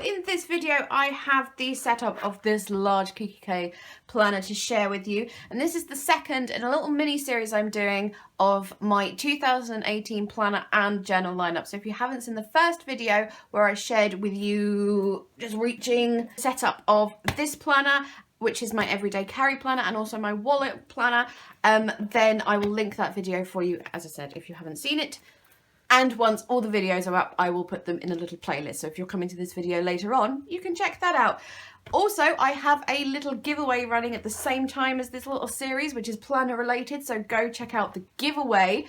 in this video I have the setup of this large kikki.K planner to share with you, and this is the second in a little mini series I'm doing of my 2018 planner and journal lineup. So if you haven't seen the first video where I shared with you just reaching setup of this planner, which is my everyday carry planner and also my wallet planner, then I will link that video for you, as I said, if you haven't seen it. And once all the videos are up, I will put them in a little playlist. So if you're coming to this video later on, you can check that out. Also, I have a little giveaway running at the same time as this little series, which is planner related. So go check out the giveaway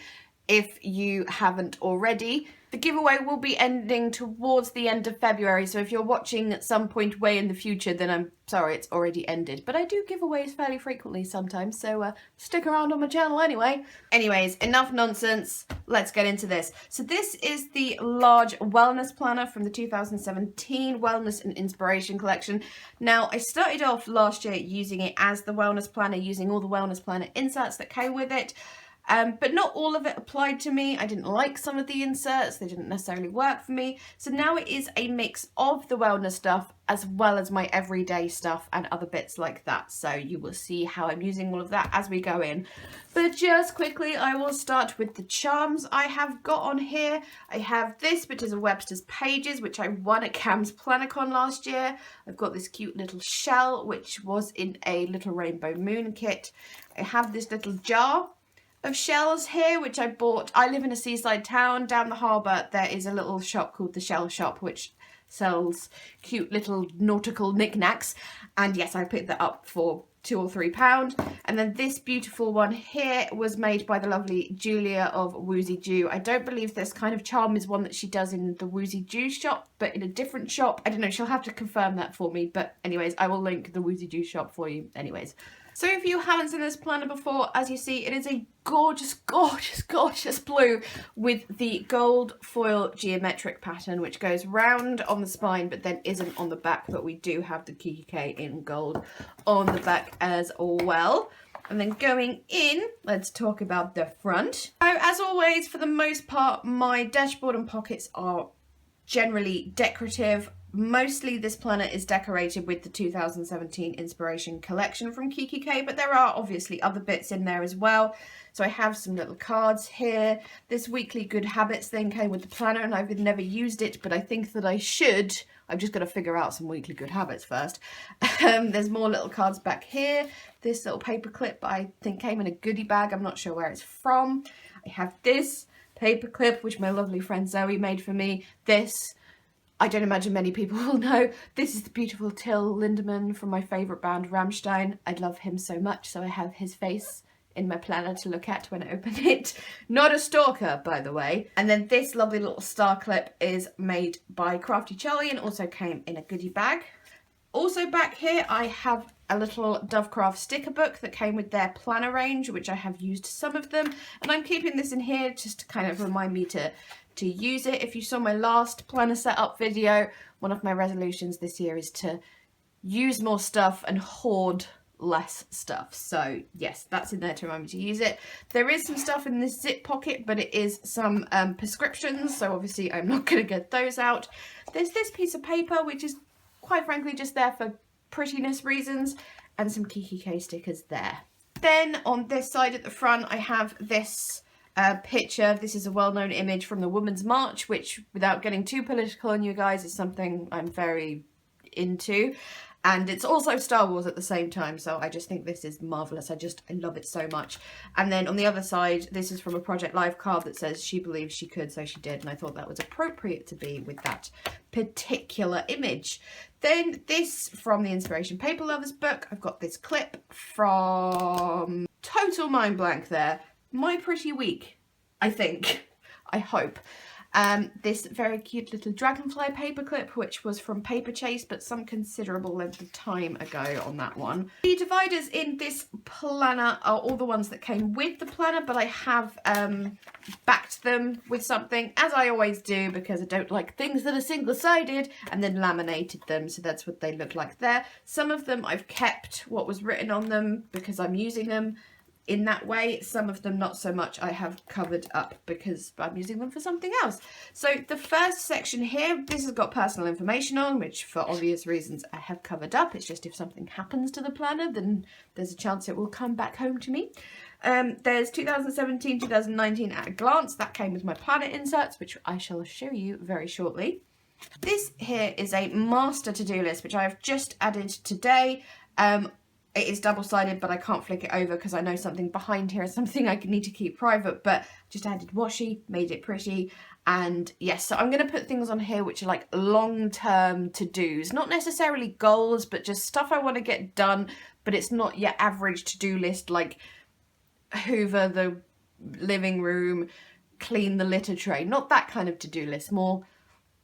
if you haven't already. The giveaway will be ending towards the end of February, so if you're watching at some point way in the future, then I'm sorry, it's already ended. But I do giveaways fairly frequently sometimes, so stick around on my channel anyway. Anyways, enough nonsense, let's get into this. So this is the large wellness planner from the 2017 Wellness and Inspiration collection. Now, I started off last year using it as the wellness planner, using all the wellness planner inserts that came with it. But not all of it applied to me. I didn't like some of the inserts, they didn't necessarily work for me. So now it is a mix of the wellness stuff as well as my everyday stuff and other bits like that. So you will see how I'm using all of that as we go in. But just quickly, I will start with the charms I have got on here. I have this, which is a Webster's Pages, which I won at Cam's Plannercon last year. I've got this cute little shell, which was in a little rainbow moon kit. I have this little jar of shells here, which I bought. I live in a seaside town. Down the harbour there is a little shop called the Shell Shop, which sells cute little nautical knickknacks, and yes, I picked that up for £2 or £3. And then this beautiful one here was made by the lovely Julia of Woozie Ju. I don't believe this kind of charm is one that she does in the Woozie Ju shop, but in a different shop. I don't know, she'll have to confirm that for me, but anyways, I will link the Woozie Ju shop for you anyways. So if you haven't seen this planner before, as you see, it is a gorgeous, gorgeous, gorgeous blue with the gold foil geometric pattern, which goes round on the spine but then isn't on the back, but we do have the kikki.K in gold on the back as well. And then going in, let's talk about the front. So as always, for the most part, my dashboard and pockets are generally decorative. Mostly this planner is decorated with the 2017 Inspiration collection from kikki.K, but there are obviously other bits in there as well. So I have some little cards here. This weekly good habits thing came with the planner and I've never used it, but I think that I should. I've just got to figure out some weekly good habits first. There's more little cards back here. This little paper clip I think came in a goodie bag. I'm not sure where it's from. I have this paper clip, which my lovely friend Zoe made for me. This, I don't imagine many people will know. This is the beautiful Till Lindemann from my favourite band Rammstein. I love him so much, so I have his face in my planner to look at when I open it. Not a stalker, by the way. And then this lovely little star clip is made by Crafty Charly and also came in a goodie bag. Also back here I have a little Dovecraft sticker book that came with their planner range, which I have used some of them, and I'm keeping this in here just to kind of remind me to use it. If you saw my last planner setup video, one of my resolutions this year is to use more stuff and hoard less stuff. So yes, that's in there to remind me to use it. There is some stuff in this zip pocket, but it is some prescriptions, so obviously I'm not going to get those out. There's this piece of paper, which is quite frankly just there for prettiness reasons, and some kikki.K stickers there. Then on this side at the front I have this picture. This is a well-known image from the Women's March, which, without getting too political on you guys, is something I'm very into. And it's also Star Wars at the same time, so I just think this is marvellous. I love it so much. And then on the other side, this is from a Project Life card that says she believes she could, so she did. And I thought that was appropriate to be with that particular image. Then this from the Inspiration Paper Lovers book. I've got this clip from total mind blank there. My Pretty Week, I think. I hope. This very cute little dragonfly paperclip, which was from Paper Chase, but some considerable length of time ago on that one. The dividers in this planner are all the ones that came with the planner, but I have backed them with something, as I always do, because I don't like things that are single-sided, and then laminated them, so that's what they look like there. Some of them I've kept what was written on them because I'm using them. in that way. Some of them not so much. I have covered up because I'm using them for something else. So the first section here, this has got personal information on, which for obvious reasons I have covered up. It's just if something happens to the planner, then there's a chance it will come back home to me. There's 2017, 2019 at a glance. That came with my planner inserts, which I shall show you very shortly. This here is a master to-do list, which I have just added today. It is double-sided, but I can't flick it over because I know something behind here is something I need to keep private, but just added washi, made it pretty. And yes, so I'm going to put things on here which are like long-term to-dos, not necessarily goals, but just stuff I want to get done, but it's not your average to-do list like hoover the living room, clean the litter tray, not that kind of to-do list, more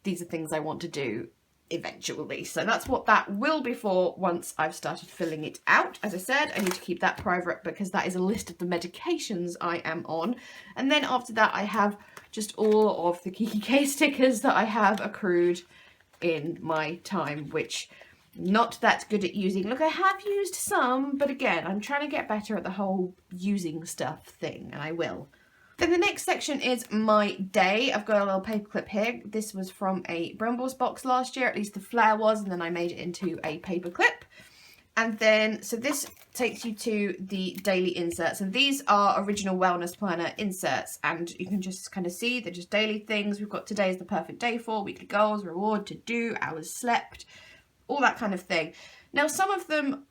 these are things I want to do eventually. So that's what that will be for once I've started filling it out. As I said, I need to keep that private because that is a list of the medications I am on. And then after that, I have just all of the kikki.K stickers that I have accrued in my time, which not that good at using. Look, I have used some, but again, I'm trying to get better at the whole using stuff thing, and I will. Then the next section is my day. I've got a little paperclip here. This was from a Brambles box last year, at least the flare was, and then I made it into a paperclip. And then, so this takes you to the daily inserts, and these are original wellness planner inserts, and you can just kind of see they're just daily things. We've got today is the perfect day for, weekly goals, reward, to do, hours slept, all that kind of thing. Now, some of them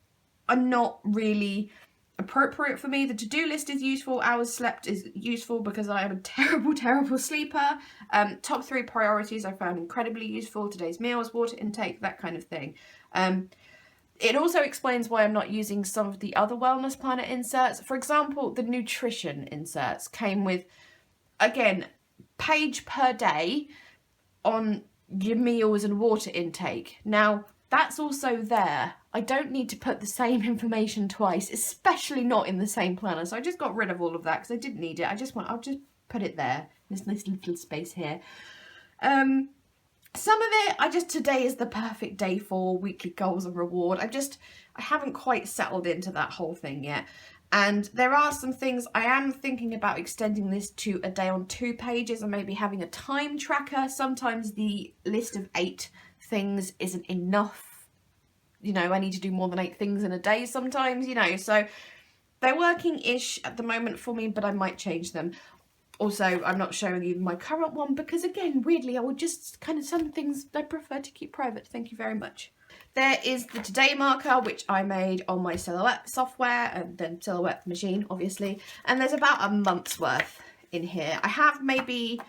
are not really appropriate for me. The to-do list is useful, hours slept is useful because I am a terrible sleeper. Top 3 priorities I found incredibly useful, today's meals, water intake, that kind of thing. It also explains why I'm not using some of the other wellness planner inserts. For example, the nutrition inserts came with, again, page per day on your meals and water intake. Now, that's also there. I don't need to put the same information twice, especially not in the same planner. So I just got rid of all of that because I didn't need it. I'll just put it there, this nice little space here. Some of it, today is the perfect day for, weekly goals and reward. I haven't quite settled into that whole thing yet. And there are some things, I am thinking about extending this to a day on 2 pages and maybe having a time tracker. Sometimes the list of 8 things isn't enough. You know, I need to do more than 8 things in a day sometimes, you know, so they're working-ish at the moment for me, but I might change them. Also, I'm not showing you my current one because, again, weirdly, I would just kind of, some things I prefer to keep private. Thank you very much. There is the today marker, which I made on my Silhouette software and then Silhouette machine, obviously. And there's about a month's worth in here. I have maybe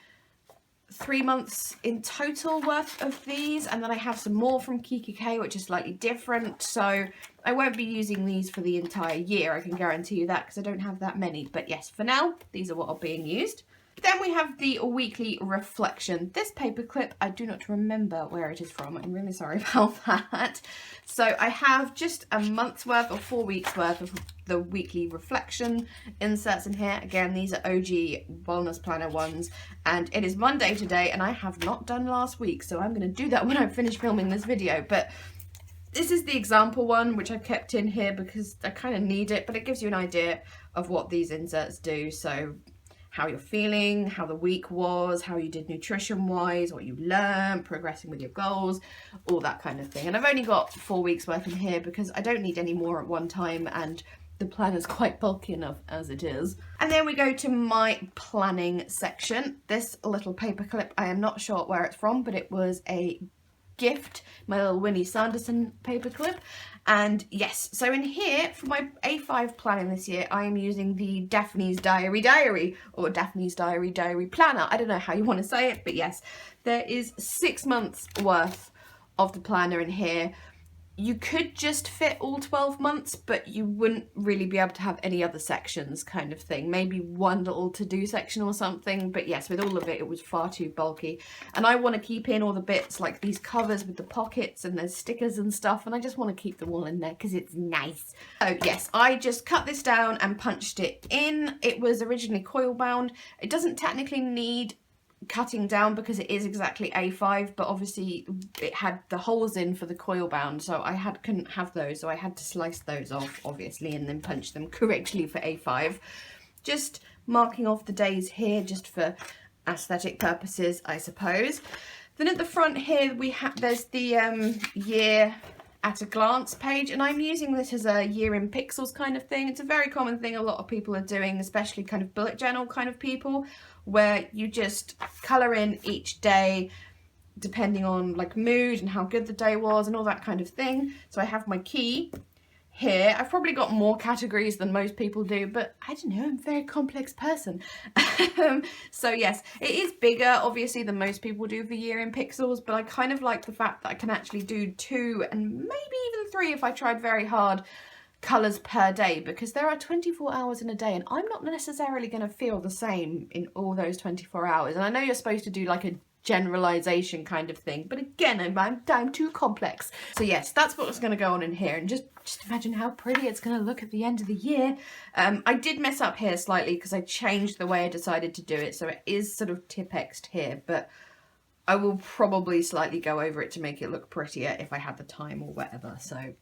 3 months in total worth of these, and then I have some more from kikki.K, which is slightly different, so I won't be using these for the entire year, I can guarantee you that, because I don't have that many. But yes, for now, these are what are being used. Then we have the weekly reflection. This paperclip, I do not remember where it is from. I'm really sorry about that. So I have just a month's worth or 4 weeks worth of the weekly reflection inserts in here. Again, these are OG Wellness Planner ones, and it is Monday today, and I have not done last week, so I'm going to do that when I finish filming this video. But this is the example one, which I've kept in here because I kind of need it, but it gives you an idea of what these inserts do. So how you're feeling, how the week was, how you did nutrition-wise, what you learned, progressing with your goals, all that kind of thing. And I've only got 4 weeks worth in here because I don't need any more at one time, and the planner's quite bulky enough as it is. And then we go to my planning section. This little paperclip, I am not sure where it's from, but it was a gift, my little Winnie Sanderson paperclip. And yes, so in here for my A5 planning this year, I am using the Daphne's Diary or Daphne's Diary Planner. I don't know how you want to say it, but yes, there is 6 months worth of the planner in here. You could just fit all 12 months, but you wouldn't really be able to have any other sections kind of thing. Maybe one little to-do section or something, but yes, with all of it, it was far too bulky. And I want to keep in all the bits like these covers with the pockets and there's stickers and stuff, and I just want to keep them all in there because it's nice. So yes, I just cut this down and punched it in. It was originally coil bound. It doesn't technically need cutting down because it is exactly A5, but obviously it had the holes in for the coil bound, so I couldn't have those, so I had to slice those off obviously and then punch them correctly for A5. Just marking off the days here just for aesthetic purposes, I suppose. Then at the front here there's the year at a glance page, and I'm using this as a year in pixels kind of thing. It's a very common thing a lot of people are doing, especially kind of bullet journal kind of people, where you just colour in each day depending on like mood and how good the day was and all that kind of thing. So I have my key here. I've probably got more categories than most people do, but I don't know, I'm a very complex person. So yes, it is bigger obviously than most people do for year in pixels, but I kind of like the fact that I can actually do 2 and maybe even 3 if I tried very hard colours per day, because there are 24 hours in a day and I'm not necessarily going to feel the same in all those 24 hours. And I know you're supposed to do like a generalization kind of thing, but again, I'm too complex. So yes, that's what's going to go on in here, and just imagine how pretty it's going to look at the end of the year. I did mess up here slightly because I changed the way I decided to do it, so it is sort of Tipp-X'd here, but I will probably slightly go over it to make it look prettier if I had the time or whatever. So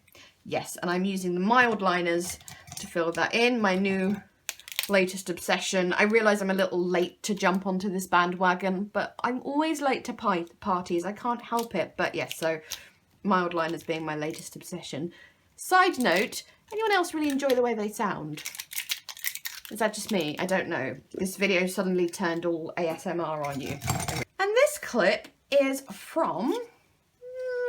yes, and I'm using the Mildliners to fill that in, my new latest obsession. I realise I'm a little late to jump onto this bandwagon, but I'm always late to parties. I can't help it. But yes, so Mildliners being my latest obsession. Side note, anyone else really enjoy the way they sound? Is that just me? I don't know. This video suddenly turned all ASMR on you. And this clip is from,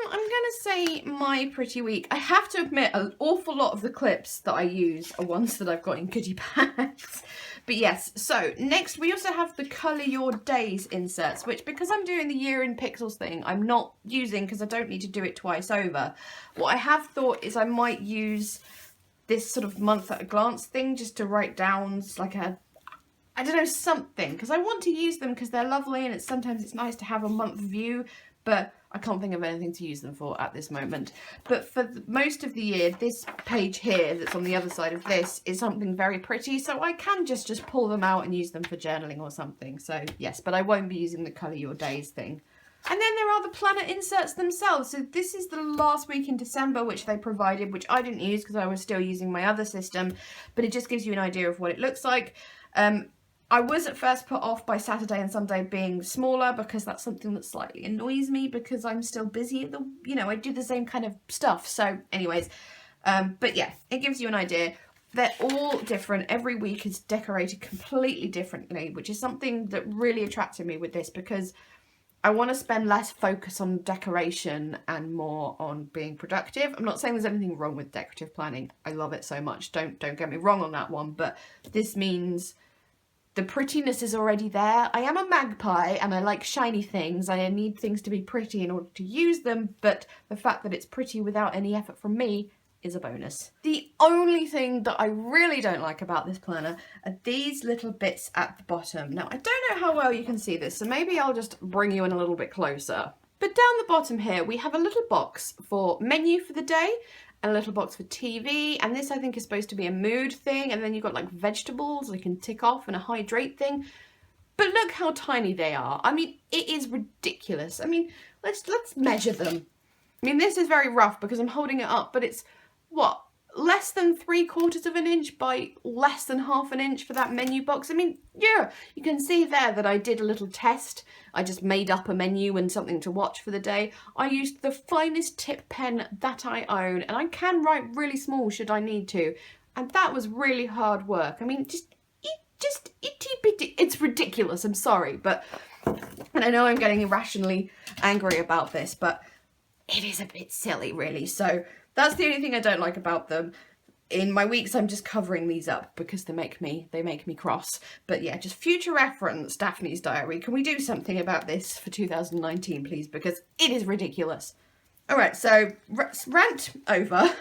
I'm gonna say My Pretty Week. I have to admit, an awful lot of the clips that I use are ones that I've got in goodie bags. But yes, so next we also have the Colour Your Days inserts, which, because I'm doing the year in pixels thing, I'm not using because I don't need to do it twice over. What I have thought is I might use this sort of month at a glance thing just to write down like a, I don't know, something, because I want to use them because they're lovely, and sometimes it's nice to have a month view, but I can't think of anything to use them for at this moment. But for most of the year, this page here that's on the other side of this is something very pretty, so I can just pull them out and use them for journaling or something. So yes, but I won't be using the Colour Your Days thing. And then there are the planner inserts themselves. So this is the last week in December, which they provided, which I didn't use because I was still using my other system, but it just gives you an idea of what it looks like. I was at first put off by Saturday and Sunday being smaller because that's something that slightly annoys me because I'm still busy at the, you know, I do the same kind of stuff. So anyways, but yeah, it gives you an idea. They're all different. Every week is decorated completely differently, which is something that really attracted me with this because I want to spend less focus on decoration and more on being productive. I'm not saying there's anything wrong with decorative planning. I love it so much. Don't get me wrong on that one, but this means the prettiness is already there. I am a magpie and I like shiny things. I need things to be pretty in order to use them, but the fact that it's pretty without any effort from me is a bonus. The only thing that I really don't like about this planner are these little bits at the bottom. Now, I don't know how well you can see this, so maybe I'll just bring you in a little bit closer. But down the bottom here, we have a little box for menu for the day, and a little box for TV, and this I think is supposed to be a mood thing, and then you've got like vegetables you can tick off and a hydrate thing. But look how tiny they are. I mean, it is ridiculous. I mean, let's measure them. I mean, this is very rough because I'm holding it up, but it's, what, less than 3/4 of an inch by less than half an inch for that menu box. I mean, yeah, you can see there that I did a little test. I just made up a menu and something to watch for the day. I used the finest tip pen that I own, and I can write really small should I need to. And that was really hard work. I mean, just itty bitty. It's ridiculous, I'm sorry, but, and I know I'm getting irrationally angry about this, but it is a bit silly, really. So that's the only thing I don't like about them. In my weeks, I'm just covering these up because they make me cross. But yeah, just future reference, Daphne's diary. Can we do something about this for 2019, please? Because it is ridiculous. All right, so rant over.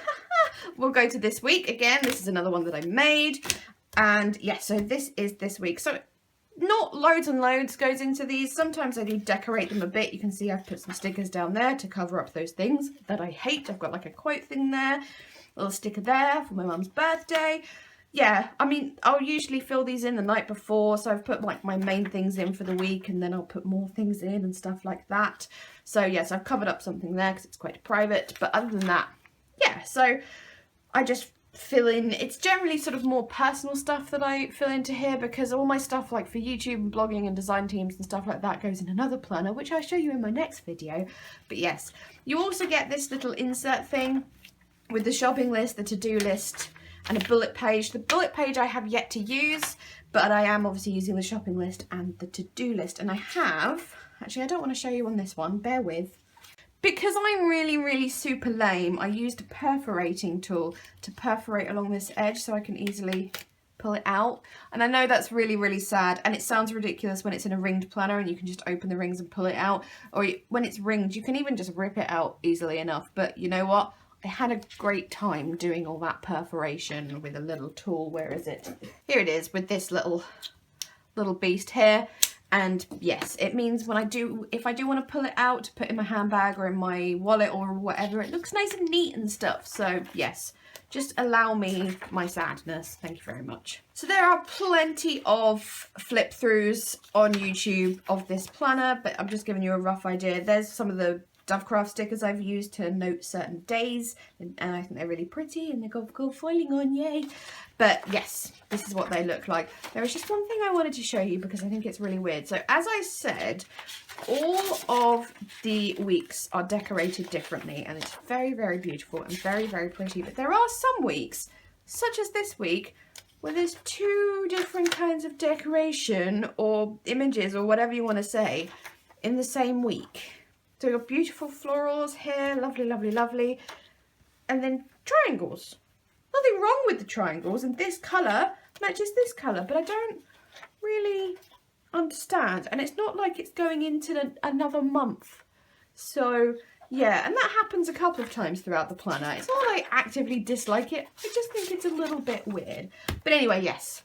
We'll go to this week again. This is another one that I made. And yeah, so this is this week. So not loads and loads goes into these. Sometimes I do decorate them a bit. You can see I've put some stickers down there to cover up those things that I hate. I've got like a quote thing there, a little sticker there for my mum's birthday. yeah, I mean, I'll usually fill these in the night before, so I've put like my main things in for the week, and then I'll put more things in and stuff like that. So yes, I've covered up something there because it's quite private, but other than that, yeah, so I just fill in. It's generally sort of more personal stuff that I fill into here, because all my stuff like for YouTube and blogging and design teams and stuff like that goes in another planner, which I'll show you in my next video. But yes, you also get this little insert thing with the shopping list, the to-do list, and a bullet page. The bullet page I have yet to use, but I am obviously using the shopping list and the to-do list. And I have, actually I don't want to show you on this one, bear with. Because I'm really super lame, I used a perforating tool to perforate along this edge so I can easily pull it out. And I know that's really sad, and it sounds ridiculous when it's in a ringed planner and you can just open the rings and pull it out. Or when it's ringed, you can even just rip it out easily enough. But you know what? I had a great time doing all that perforation with a little tool. Where is it? Here it is, with this little beast here. And yes, it means when if I do want to pull it out to put in my handbag or in my wallet or whatever, it looks nice and neat and stuff. So yes, just allow me my sadness. Thank you very much. So there are plenty of flip throughs on YouTube of this planner, but I'm just giving you a rough idea. There's some of the Dovecraft stickers I've used to note certain days, and I think they're really pretty, and they've got gold foiling on, yay. But yes, this is what they look like. There is just one thing I wanted to show you because I think it's really weird. So as I said, all of the weeks are decorated differently, and it's very beautiful and very pretty. But there are some weeks, such as this week, where there's two different kinds of decoration or images or whatever you want to say in the same week. So we've got beautiful florals here, lovely, and then triangles. Nothing wrong with the triangles, and this colour matches this colour, but I don't really understand. And it's not like it's going into another month. So yeah, and that happens a couple of times throughout the planner. It's not like I actively dislike it, I just think it's a little bit weird. But anyway, yes,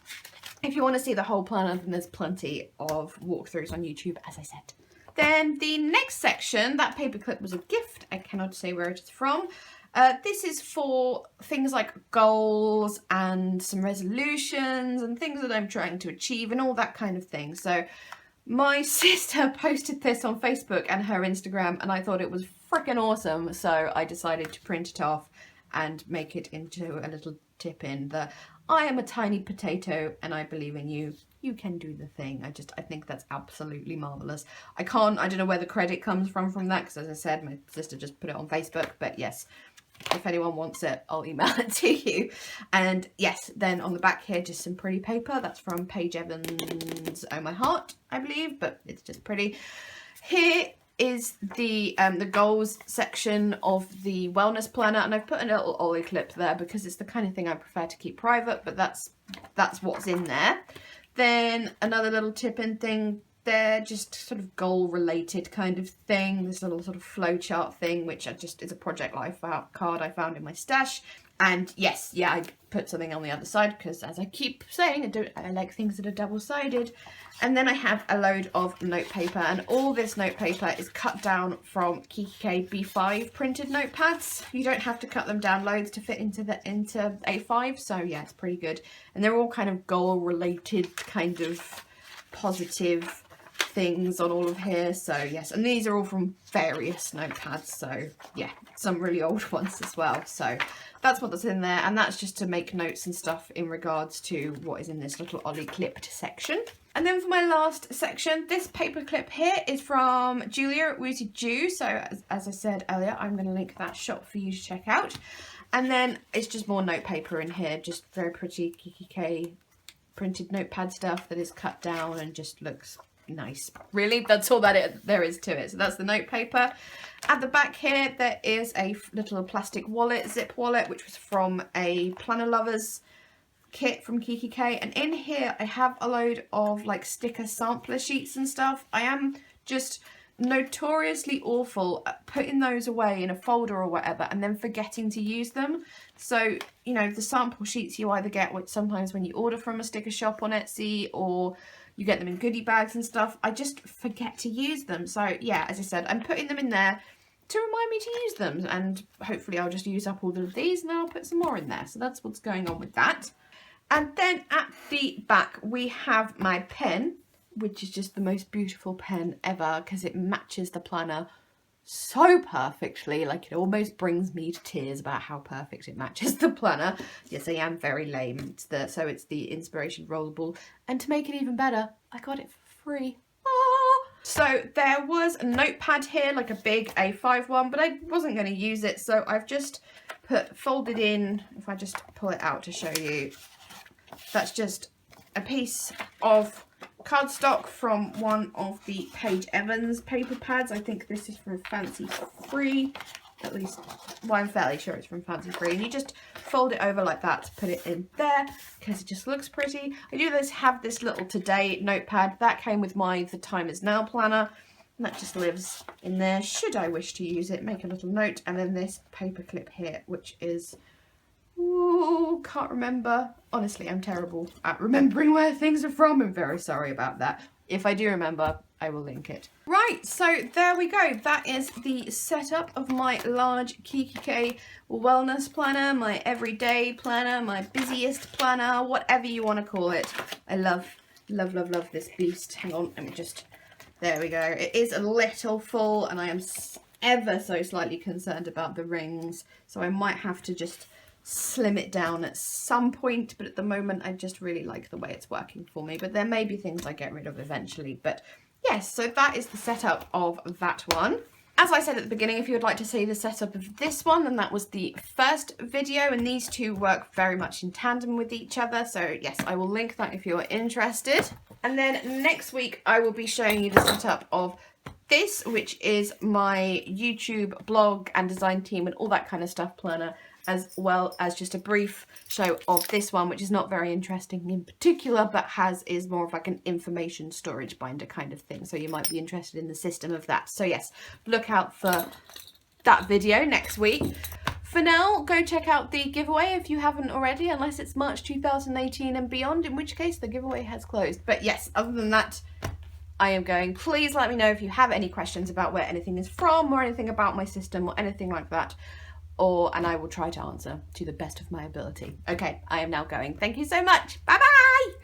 if you want to see the whole planner, then there's plenty of walkthroughs on YouTube, as I said. Then the next section, that paperclip was a gift. I cannot say where it is from. This is for things like goals and some resolutions and things that I'm trying to achieve and all that kind of thing. So my sister posted this on Facebook and her Instagram, and I thought it was freaking awesome. So I decided to print it off and make it into a little tip in the I am a tiny potato and I believe in you. You can do the thing. I think that's absolutely marvellous. I don't know where the credit comes from that, because as I said, my sister just put it on Facebook, but yes, if anyone wants it, I'll email it to you. And yes, then on the back here, just some pretty paper. That's from Paige Evans' Oh My Heart, I believe, but it's just pretty. Here is the goals section of the wellness planner, and I've put a little ollie clip there because it's the kind of thing I prefer to keep private, but that's what's in there. Then another little tip-in thing there, just sort of goal-related kind of thing. This little sort of flowchart thing, which is a Project Life card I found in my stash. And yes, yeah, I put something on the other side because, as I keep saying, I like things that are double-sided. And then I have a load of note paper, and all this note paper is cut down from kikki.K B5 printed notepads. You don't have to cut them down loads to fit into A5, so yeah, it's pretty good. And they're all kind of goal-related, kind of positive things on all of here. So yes, and these are all from various notepads, so yeah, some really old ones as well. So that's what's in there, and that's just to make notes and stuff in regards to what is in this little ollie clipped section. And then for my last section, this paper clip here is from Julia at Woozie Ju. So as I said earlier, I'm going to link that shop for you to check out. And then it's just more note paper in here, just very pretty kikki.K printed notepad stuff that is cut down and just looks nice. Really, that's all that there is to it. So that's the note paper. At the back here, there is a little plastic wallet, zip wallet, which was from a Planner Lovers kit from kikki.K, and in here I have a load of like sticker sampler sheets and stuff. I am just notoriously awful at putting those away in a folder or whatever and then forgetting to use them. So, you know, the sample sheets you either get sometimes when you order from a sticker shop on Etsy, or you get them in goodie bags and stuff. I just forget to use them. So yeah, as I said, I'm putting them in there to remind me to use them, and hopefully I'll just use up all of these and then I'll put some more in there. So that's what's going on with that. And then at the back we have my pen, which is just the most beautiful pen ever because it matches the planner so perfectly, like it almost brings me to tears about how perfect it matches the planner. Yes, I am very lame. It's the Inspiration Rollable, and to make it even better, I got it for free. So there was a notepad here, like a big A5 one, but I wasn't going to use it, so I've just folded in, if I just pull it out to show you, that's just a piece of cardstock from one of the Paige Evans paper pads. I think this is from Fancy Free, at least, well, I'm fairly sure it's from Fancy Free. And you just fold it over like that to put it in there because it just looks pretty. I do have this little Today notepad that came with my The Time Is Now planner, and that just lives in there should I wish to use it. Make a little note. And then this paper clip here, which is, ooh, can't remember. Honestly, I'm terrible at remembering where things are from. I'm very sorry about that. If I do remember, I will link it. Right, so there we go. That is the setup of my large kikki.K wellness planner, my everyday planner, my busiest planner, whatever you want to call it. I love, love, love, love this beast. Hang on, let me just, there we go. It is a little full and I am ever so slightly concerned about the rings. So I might have to just slim it down at some point, but at the moment I just really like the way it's working for me. But there may be things I get rid of eventually. But yes, so that is the setup of that one. As I said at the beginning, if you would like to see the setup of this one, then that was the first video, and these two work very much in tandem with each other. So yes, I will link that if you're interested. And then next week I will be showing you the setup of this, which is my YouTube blog and design team and all that kind of stuff planner, as well as just a brief show of this one, which is not very interesting in particular, but is more of like an information storage binder kind of thing. So you might be interested in the system of that. So yes, look out for that video next week. For now, go check out the giveaway if you haven't already, unless it's March 2018 and beyond, in which case the giveaway has closed. But yes, other than that, I am going. Please let me know if you have any questions about where anything is from or anything about my system or anything like that. And I will try to answer to the best of my ability. Okay, I am now going. Thank you so much. Bye-bye.